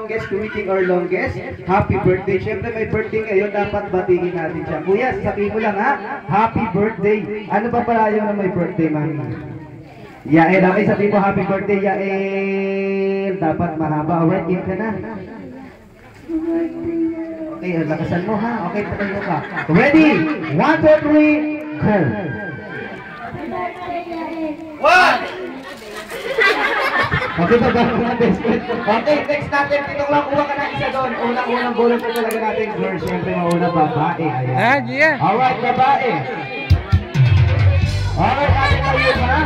longest, tweeting or longest, happy birthday. Siyempre may birthday ngayon, dapat batigin natin siya. Kuya, sabihin mo lang ha, happy birthday. Ano ba pala yung may birthday, mami? Yael, okay, sabihin mo happy birthday, Yael. Dapat mahaba. Alright, game ka na. Okay, lakasan mo ha. Okay, patayo ka. Ready? 1, 2, 3, go! 1! Okay, baba mga best friend. Okay, next natin. Itong lang, kuha ka na isa doon. Unang bullet ko talaga natin. Girl, siyempre mauna, babae. Ayan. Yeah. Alright, babae. Alright, natin tayo ha.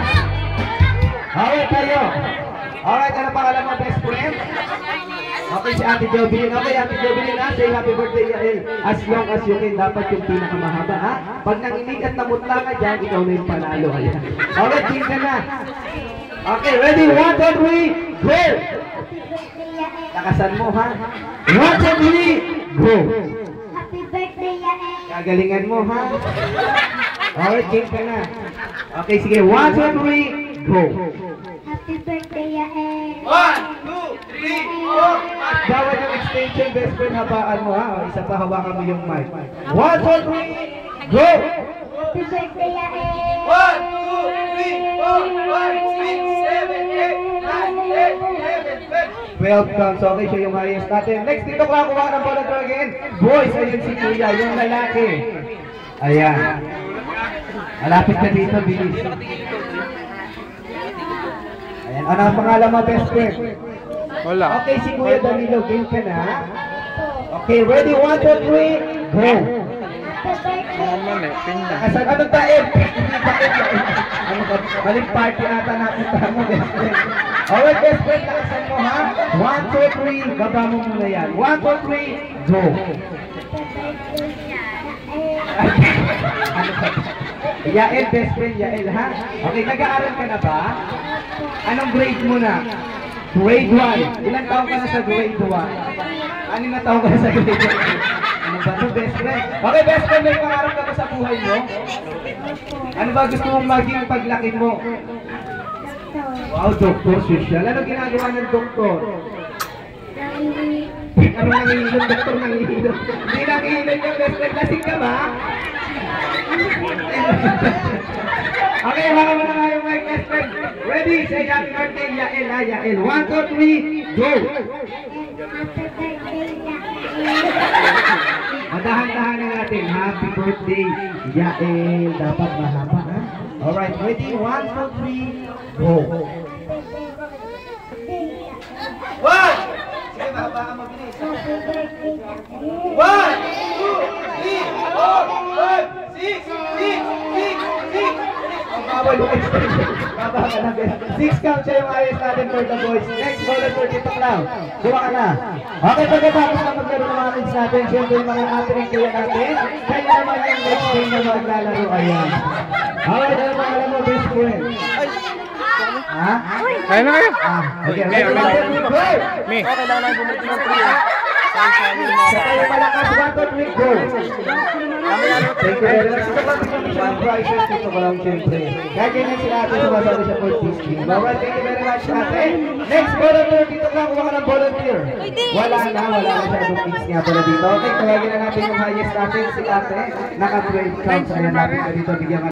Alright, tayo. Alright, ano pangalan mo, best friend? Okay, si Ate Jovelyn. Okay, Ate Jovelyn ha. Say happy birthday, Yael. As long as you can, dapat yung pinakamahaba ha. Pag nanginig at namutla ka dyan, ikaw na yung panalo. Ayan. Alright, team ka na. Okay, ready? 1, 2, 3, go! Lakasan mo ha. 1, 2, 3, go! Happy birthday, Yael! Kagalingan mo ha. Alright, game ka na. Okay, sige. 1, 2, 3, go! Happy birthday, Yael! 1, 2, 3, 4, bawat yung extension, best friend, habaan mo ha. O, isa pa, hawakan mo yung mic. 1, 2, 3, go! Happy birthday, Yael! 1, 2, 3, 4, 5, 6, 7, 8, 9, 10, 11, 12 counts. Okay, siya yung highest natin. Next, dito ko kuha ng volunteer again. Boys, ayun si Kuya, yung lalaki. Ayan. Malapit ka dito, bilis. Ayan, ano ang pangalan mo, best friend? Wala. Okay, si Kuya Danilo, game ka na. Okay, ready? 1, 2, 3, go! Naman eh, pinda. Asan, anong taib? Ano ba? Maling party ata nakita mo, best friend. Alright, best friend, lakasan mo ha. 1, 2, 3, baba mo muna yan. 1, 2, 3, go! Yael, best friend, Yael ha? Okay, nag-aaral ka na ba? Anong grade mo na? Grade 1. Ilang taon ka na sa grade 1? Anim na taon ka na sa grade 1? Ano ba ito, best friend? Okay, best friend, may pangarap ka ba sa buhay mo? Ano ba gusto mong maging paglaki mo? Wow, doktor, social. Ano ginagawa ng doktor? Ano nangihilom, doktor, nangihilom? Hindi nangihilom yung best friend. Lasing ka ba? Okay, baka mo na nga yung mic, best friend. Ready? Say happy birthday, Yael ha, Yael. 1, 2, 3, go! Madahan-dahan na natin. Happy birthday, Yael. Dapat mahaba ha? Alright, ready? 1, 2, 3, go! 1! Sige, mahaba ka mabilis. 1, 2, 3, 4, 5, 6, 6, 6, 6. Bawal yung extension. Baba ka na, best. 6 count siya yung ayos natin for the boys. Next bowler for Tito Clown. Buwa ka na. Okay, pagkatapos na maglaro ng mga kids natin, siyempre yung mga ate rin kuya natin, kaya naman yung next game na maglalaro. Ayan. Alright, ano ba alam mo, best friend? Ha? Kaya na kayo? Okay, ready, go! Me. Okay, lang lang bumalik ng 3. Sa tayo malakas, 1, 2, 3, go! Thank you very much. Ito lang bigyan siya ng prizes. Ito ko lang siyempre. Kaya ganyan sila ate sumasabi siya for this game. Alright, thank you very much ate. Next volunteer, dito lang kuha ka ng volunteer. Wala na siya ng kids nga pala dito. Okay, tawagin na natin yung highest natin si ate. Naka-12 counts. Ayan natin ka dito. Bigyan